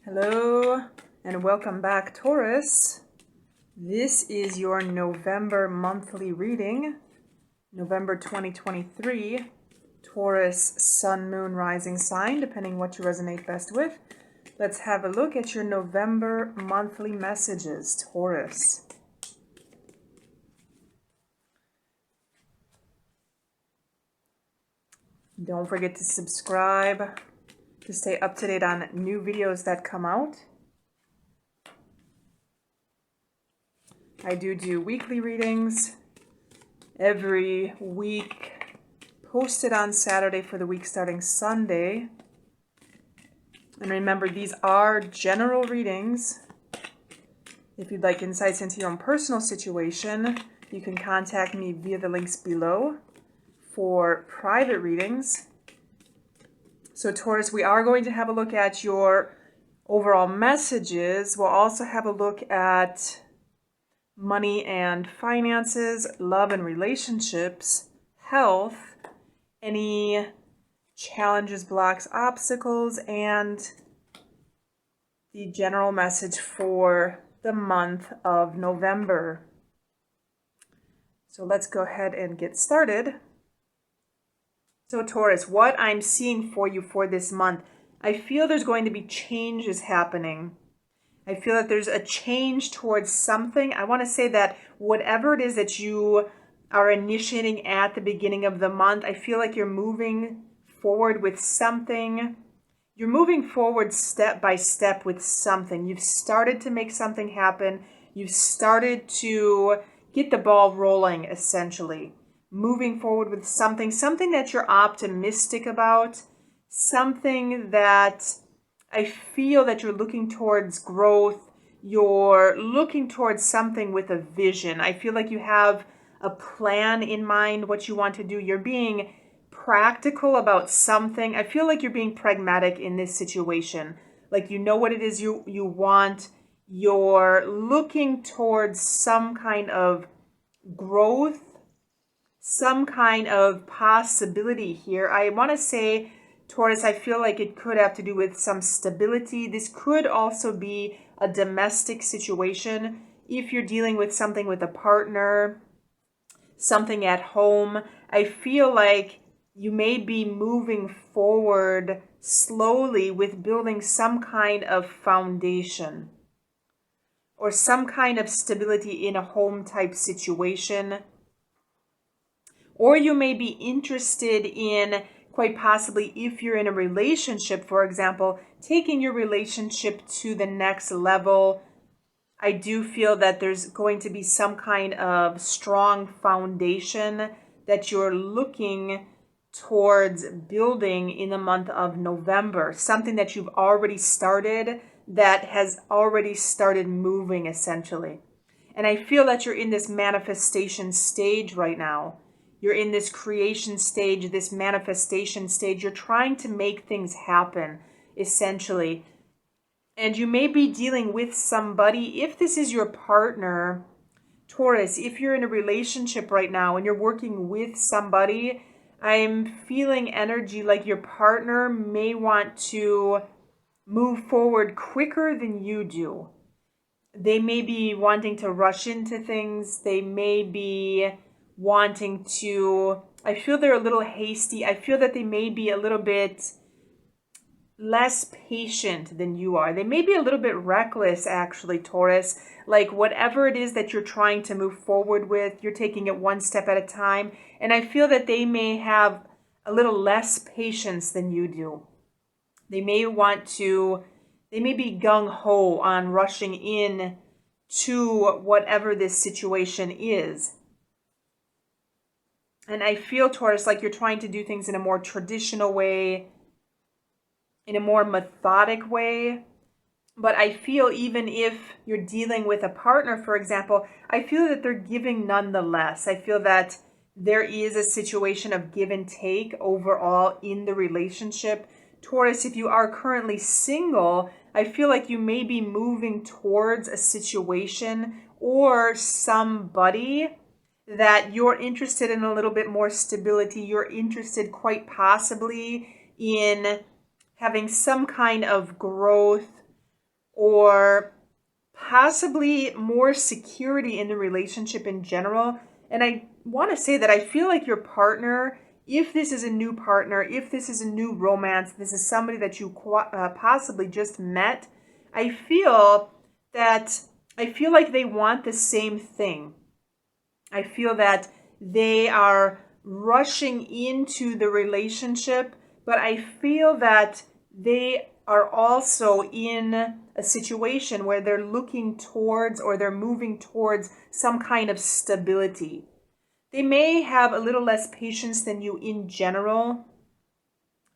Hello and welcome back, Taurus. This is your November monthly reading, November 2023, Taurus Sun, Moon, Rising sign, depending what you resonate best with. Let's have a look at your November monthly messages, Taurus. Don't forget to subscribe to stay up to date on new videos that come out. I do weekly readings every week, posted on Saturday for the week starting Sunday. And remember, these are general readings. If you'd like insights into your own personal situation, you can contact me via the links below for private readings. So Taurus, we are going to have a look at your overall messages. We'll also have a look at money and finances, love and relationships, health, any challenges, blocks, obstacles, and the general message for the month of November. So let's go ahead and get started. So Taurus, what I'm seeing for you for this month, I feel there's going to be changes happening. I feel that there's a change towards something. I want to say that whatever it is that you are initiating at the beginning of the month, I feel like you're moving forward with something. You're moving forward step by step with something. You've started to make something happen. You've started to get the ball rolling, essentially. Moving forward with something that you're optimistic about, something that I feel that you're looking towards growth. You're looking towards something with a vision. I feel like you have a plan in mind, what you want to do. You're being practical about something. I feel like you're being pragmatic in this situation. Like you know what it is you want. You're looking towards some kind of growth, some kind of possibility here. I want to say, Taurus, I feel like it could have to do with some stability. This could also be a domestic situation. If you're dealing with something with a partner, something at home, I feel like you may be moving forward slowly with building some kind of foundation or some kind of stability in a home type situation. Or you may be interested in, quite possibly, if you're in a relationship, for example, taking your relationship to the next level. I do feel that there's going to be some kind of strong foundation that you're looking towards building in the month of November. Something that you've already started, that has already started moving, essentially. And I feel that you're in this manifestation stage right now. You're in this creation stage, this manifestation stage. You're trying to make things happen, essentially. And you may be dealing with somebody, if this is your partner, Taurus, if you're in a relationship right now and you're working with somebody, I'm feeling energy like your partner may want to move forward quicker than you do. They may be wanting to rush into things. They may be wanting to, I feel they're a little hasty. I feel that they may be a little bit less patient than you are. They may be a little bit reckless, actually, Taurus. Like whatever it is that you're trying to move forward with, you're taking it one step at a time. And I feel that they may have a little less patience than you do. They may be gung-ho on rushing in to whatever this situation is. And I feel, Taurus, like you're trying to do things in a more traditional way, in a more methodic way. But I feel even if you're dealing with a partner, for example, I feel that they're giving nonetheless. I feel that there is a situation of give and take overall in the relationship. Taurus, if you are currently single, I feel like you may be moving towards a situation or somebody that you're interested in a little bit more stability. You're interested quite possibly in having some kind of growth or possibly more security in the relationship in general. And I want to say that I feel like your partner, if this is a new partner, if this is a new romance, this is somebody that you possibly just met, I feel like they want the same thing. I feel that they are rushing into the relationship, but I feel that they are also in a situation where they're looking towards, or they're moving towards, some kind of stability. They may have a little less patience than you in general,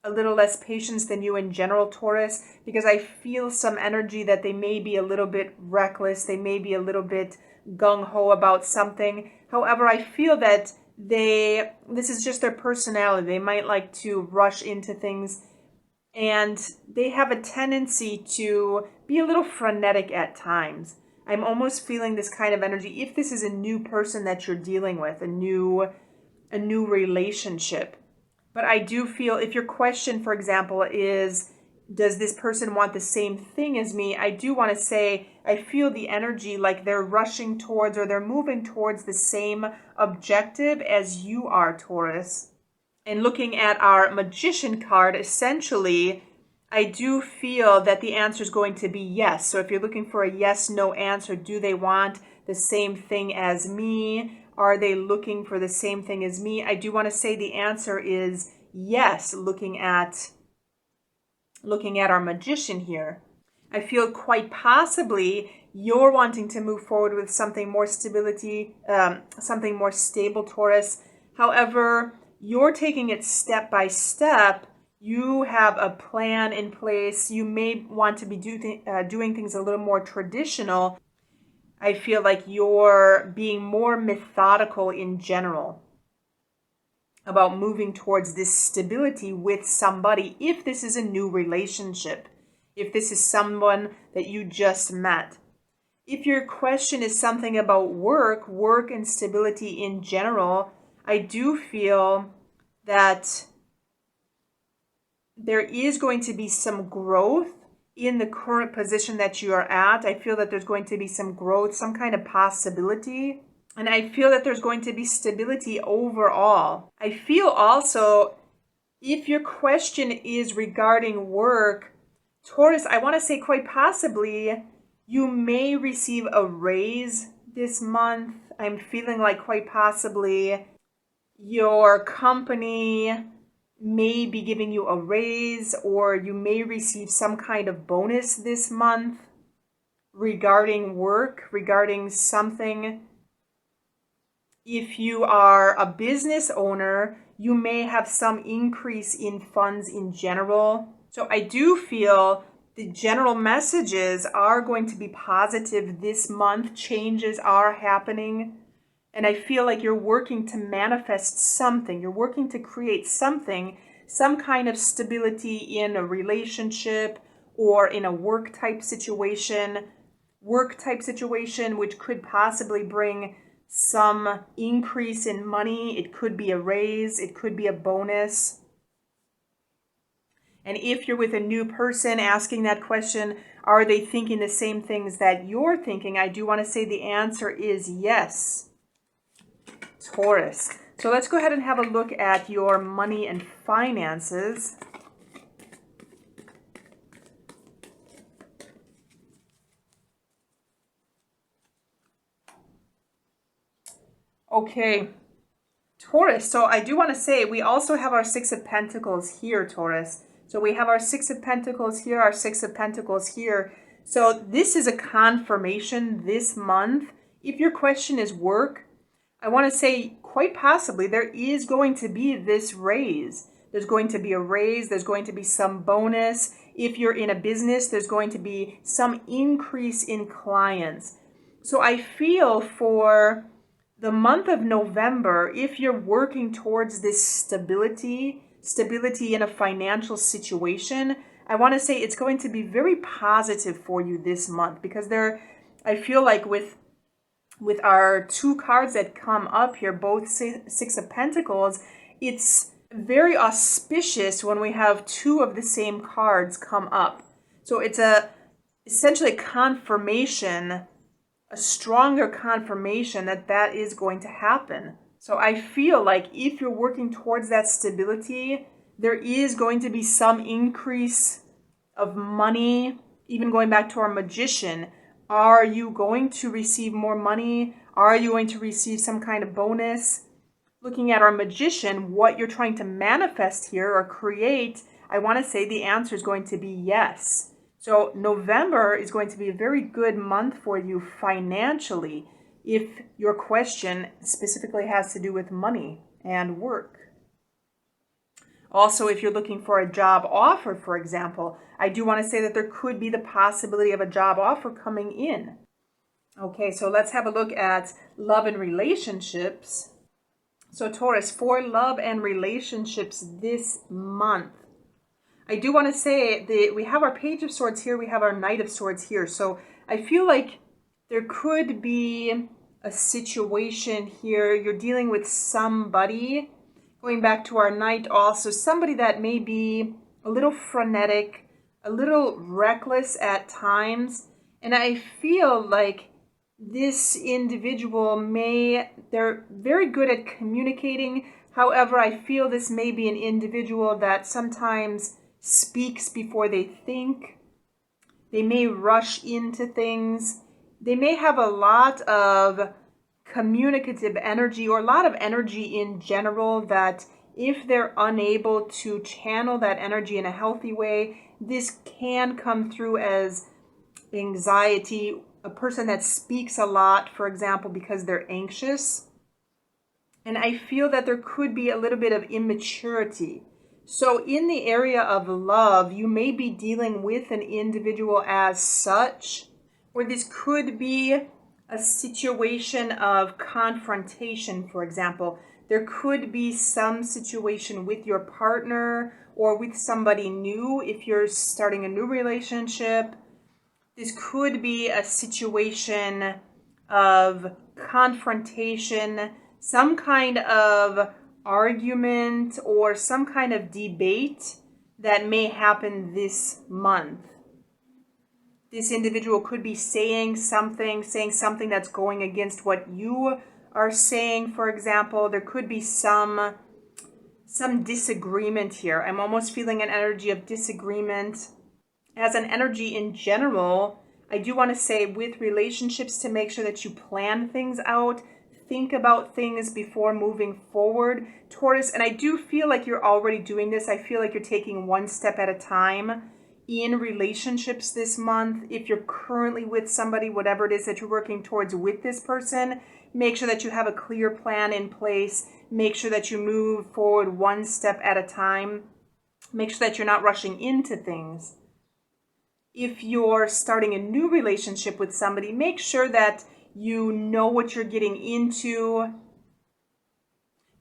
Taurus, because I feel some energy that they may be a little bit reckless, they may be a little bit gung-ho about something. However, I feel that this is just their personality. They might like to rush into things, and they have a tendency to be a little frenetic at times. I'm almost feeling this kind of energy. If this is a new person that you're dealing with, a new relationship. But I do feel, if your question, for example, is, does this person want the same thing as me? I do want to say, I feel the energy like they're rushing towards, or they're moving towards the same objective as you are, Taurus. And looking at our Magician card, essentially, I do feel that the answer is going to be yes. So if you're looking for a yes/no answer, do they want the same thing as me? Are they looking for the same thing as me? I do want to say the answer is yes, looking at our Magician here. I feel quite possibly you're wanting to move forward with something more stability, something more stable, Taurus. However, you're taking it step by step. You have a plan in place. You may want to be doing things a little more traditional. I feel like you're being more methodical in general about moving towards this stability with somebody, if this is a new relationship, if this is someone that you just met. If your question is something about work and stability in general, I do feel that there is going to be some growth in the current position that you are at. I feel that there's going to be some growth, some kind of possibility. And I feel that there's going to be stability overall. I feel also, if your question is regarding work, Taurus, I want to say quite possibly you may receive a raise this month. I'm feeling like quite possibly your company may be giving you a raise, or you may receive some kind of bonus this month regarding work, regarding something. If you are a business owner, you may have some increase in funds in general. So I do feel the general messages are going to be positive this month. Changes are happening. And I feel like you're working to manifest something. You're working to create something, some kind of stability in a relationship or in a work type situation, which could possibly bring some increase in money. It could be a raise. It could be a bonus. And if you're with a new person asking that question, are they thinking the same things that you're thinking? I do want to say the answer is yes, Taurus. So let's go ahead and have a look at your money and finances. Okay, Taurus. So I do want to say we also have our Six of Pentacles here, Taurus. So we have our Six of Pentacles here, our Six of Pentacles here. So this is a confirmation this month. If your question is work, I want to say quite possibly there is going to be this raise. There's going to be a raise. There's going to be some bonus. If you're in a business, there's going to be some increase in clients. So I feel for the month of November, if you're working towards this stability in a financial situation, I want to say it's going to be very positive for you this month, because I feel like with our two cards that come up here, both Six of Pentacles, it's very auspicious when we have two of the same cards come up. So it's essentially confirmation, a stronger confirmation that that is going to happen. So I feel like if you're working towards that stability, there is going to be some increase of money. Even going back to our magician, are you going to receive more money? Are you going to receive some kind of bonus? Looking at our magician, what you're trying to manifest here or create, I want to say the answer is going to be yes. So November is going to be a very good month for you financially if your question specifically has to do with money and work. Also, if you're looking for a job offer, for example, I do want to say that there could be the possibility of a job offer coming in. Okay, so let's have a look at love and relationships. So Taurus, for love and relationships this month, I do want to say that we have our Page of Swords here, we have our Knight of Swords here. So I feel like there could be a situation here. You're dealing with somebody, going back to our Knight also, somebody that may be a little frenetic, a little reckless at times. And I feel like this individual they're very good at communicating. However, I feel this may be an individual that sometimes speaks before they think. They may rush into things. They may have a lot of communicative energy or a lot of energy in general that if they're unable to channel that energy in a healthy way, this can come through as anxiety. A person that speaks a lot, for example, because they're anxious. And I feel that there could be a little bit of immaturity. So in the area of love, you may be dealing with an individual as such, or this could be a situation of confrontation, for example. There could be some situation with your partner or with somebody new if you're starting a new relationship. This could be a situation of confrontation, some kind of argument or some kind of debate that may happen this month. This individual could be saying something that's going against what you are saying, for example. There could be some disagreement here. I'm almost feeling an energy of disagreement. As an energy in general, I do want to say with relationships to make sure that you plan things out, think about things before moving forward, Taurus. And I do feel like you're already doing this. I feel like you're taking one step at a time in relationships this month. If you're currently with somebody, whatever it is that you're working towards with this person, make sure that you have a clear plan in place. Make sure that you move forward one step at a time. Make sure that you're not rushing into things. If you're starting a new relationship with somebody, make sure that you know what you're getting into.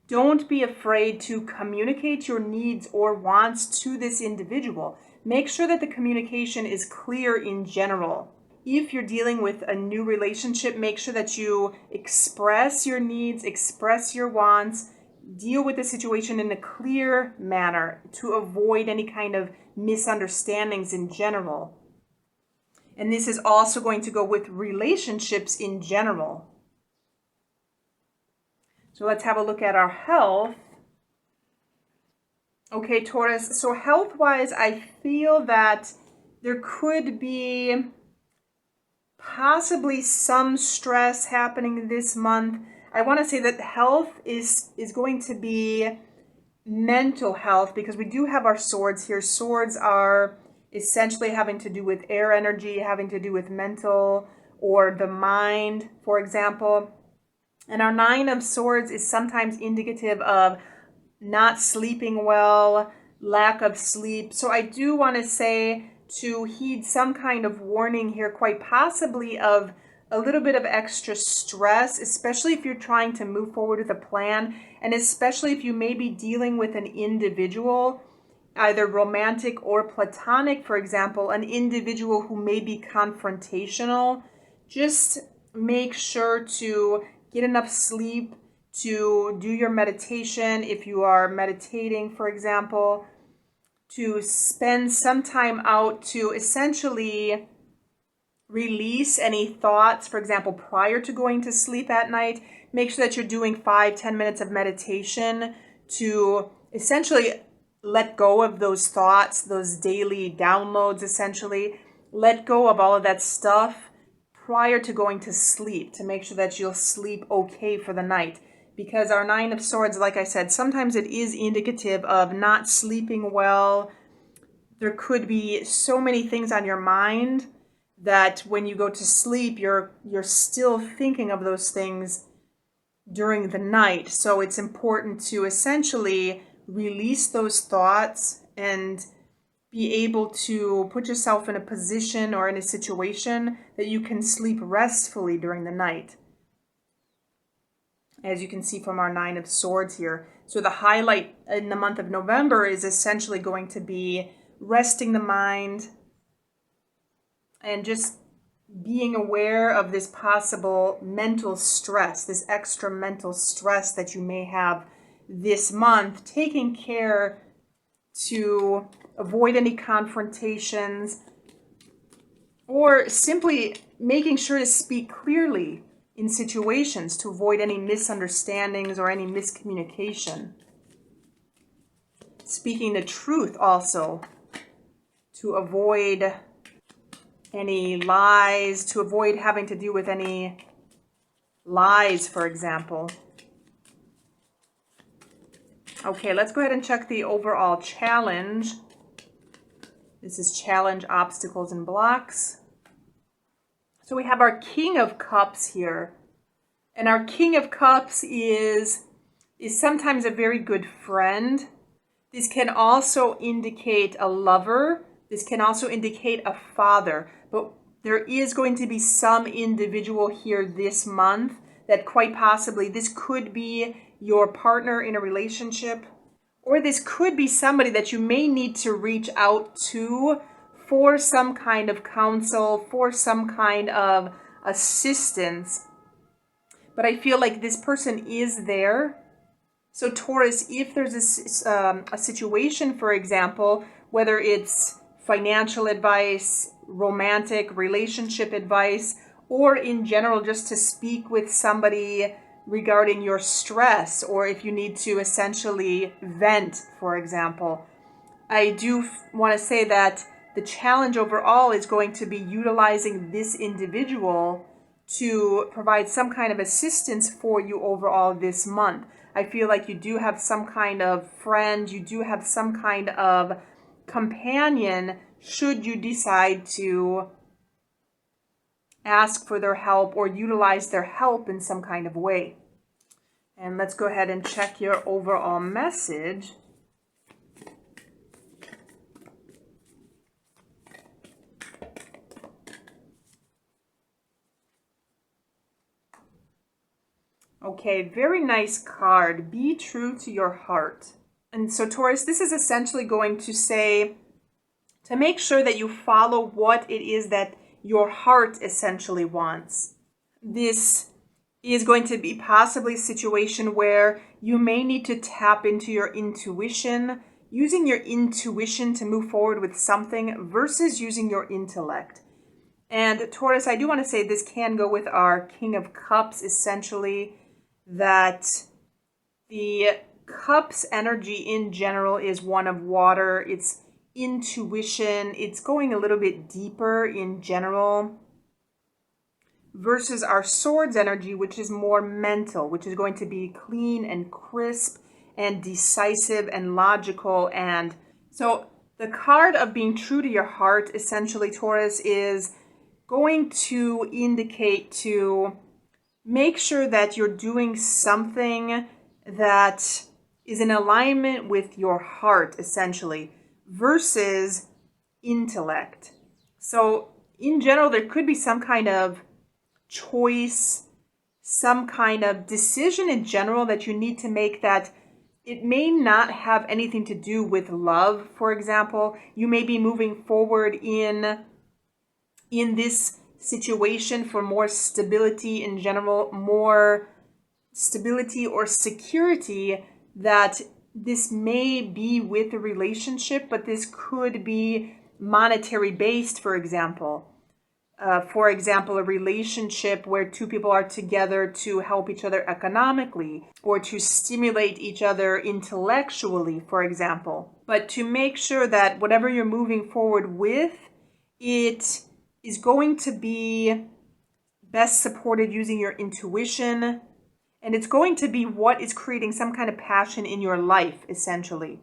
Don't be afraid to communicate your needs or wants to this individual. Make sure that the communication is clear in general. If you're dealing with a new relationship, make sure that you express your needs, express your wants, deal with the situation in a clear manner to avoid any kind of misunderstandings in general. And this is also going to go with relationships in general. So let's have a look at our health. Okay, Taurus. So health-wise, I feel that there could be possibly some stress happening this month. I want to say that health is going to be mental health, because we do have our swords here. Swords are essentially having to do with air energy, having to do with mental or the mind, for example. And our Nine of Swords is sometimes indicative of not sleeping well, lack of sleep. So I do want to say to heed some kind of warning here, quite possibly of a little bit of extra stress, especially if you're trying to move forward with a plan, and especially if you may be dealing with an individual, either romantic or platonic, for example, an individual who may be confrontational. Just make sure to get enough sleep, to do your meditation if you are meditating, for example, to spend some time out to essentially release any thoughts, for example, prior to going to sleep at night. Make sure that you're doing 5-10 minutes of meditation to essentially let go of those thoughts, those daily downloads, essentially. Let go of all of that stuff prior to going to sleep to make sure that you'll sleep okay for the night. Because our Nine of Swords, like I said, sometimes it is indicative of not sleeping well. There could be so many things on your mind that when you go to sleep, you're still thinking of those things during the night. So it's important to essentially release those thoughts and be able to put yourself in a position or in a situation that you can sleep restfully during the night. As you can see from our Nine of Swords here. So the highlight in the month of November is essentially going to be resting the mind and just being aware of this possible mental stress, this extra mental stress that you may have this month, taking care to avoid any confrontations or simply making sure to speak clearly in situations to avoid any misunderstandings or any miscommunication. Speaking the truth also to avoid any lies, to avoid having to deal with any lies, for example. Okay, let's go ahead and check the overall challenge. This is challenge, obstacles, and blocks. So we have our King of Cups here. And our King of Cups is sometimes a very good friend. This can also indicate a lover. This can also indicate a father. But there is going to be some individual here this month that quite possibly this could be your partner in a relationship. Or this could be somebody that you may need to reach out to for some kind of counsel, for some kind of assistance. But I feel like this person is there. So Taurus, if there's a situation, for example, whether it's financial advice, romantic relationship advice, or in general just to speak with somebody regarding your stress, or if you need to essentially vent, for example, I do want to say that the challenge overall is going to be utilizing this individual to provide some kind of assistance for you overall this month. I feel like you do have some kind of friend, you do have some kind of companion should you decide to ask for their help or utilize their help in some kind of way. And let's go ahead and check your overall message. Okay, very nice card. Be true to your heart. And so Taurus, this is essentially going to say to make sure that you follow what it is that your heart essentially wants. This is going to be possibly a situation where you may need to tap into your intuition, using your intuition to move forward with something versus using your intellect. And Taurus, I do want to say this can go with our King of Cups, essentially, that the Cups energy in general is one of water. It's intuition. It's going a little bit deeper in general versus our Swords energy, which is more mental, which is going to be clean and crisp and decisive and logical. And so the card of being true to your heart, essentially, Taurus, is going to indicate to make sure that you're doing something that is in alignment with your heart, essentially, versus intellect. So in general, there could be some kind of choice, some kind of decision in general that you need to make that it may not have anything to do with love, for example. You may be moving forward in this situation for more stability in general, more stability or security, that this may be with a relationship, but this could be monetary based, for example. for example, a relationship where two people are together to help each other economically or to stimulate each other intellectually, for example. But to make sure that whatever you're moving forward with, it is going to be best supported using your intuition, and it's going to be what is creating some kind of passion in your life, essentially.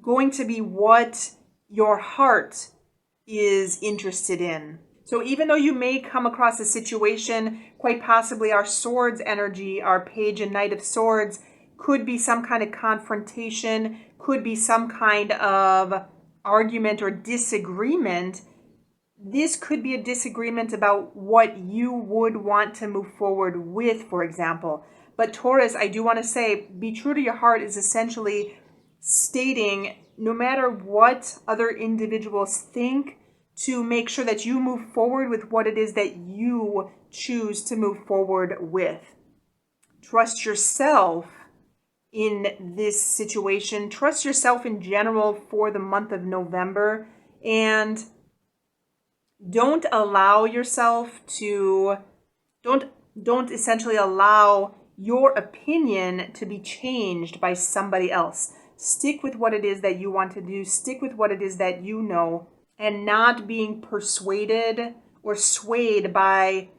Going to be what your heart is interested in. So even though you may come across a situation, quite possibly our swords energy, our page and knight of swords, could be some kind of confrontation, could be some kind of argument or disagreement. This could be a disagreement about what you would want to move forward with, for example. But Taurus, I do want to say, be true to your heart is essentially stating, no matter what other individuals think, to make sure that you move forward with what it is that you choose to move forward with. Trust yourself in this situation. Trust yourself in general for the month of November. And don't allow yourself to, don't essentially allow your opinion to be changed by somebody else. Stick with what it is that you want to do. Stick with what it is that you know, and not being persuaded or swayed by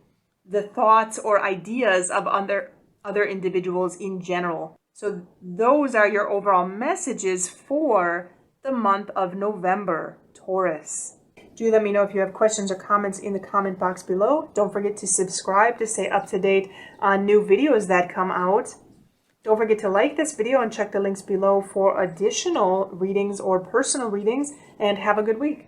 the thoughts or ideas of other individuals in general. So those are your overall messages for the month of November, Taurus. Do let me know if you have questions or comments in the comment box below. Don't forget to subscribe to stay up to date on new videos that come out. Don't forget to like this video and check the links below for additional readings or personal readings, and have a good week.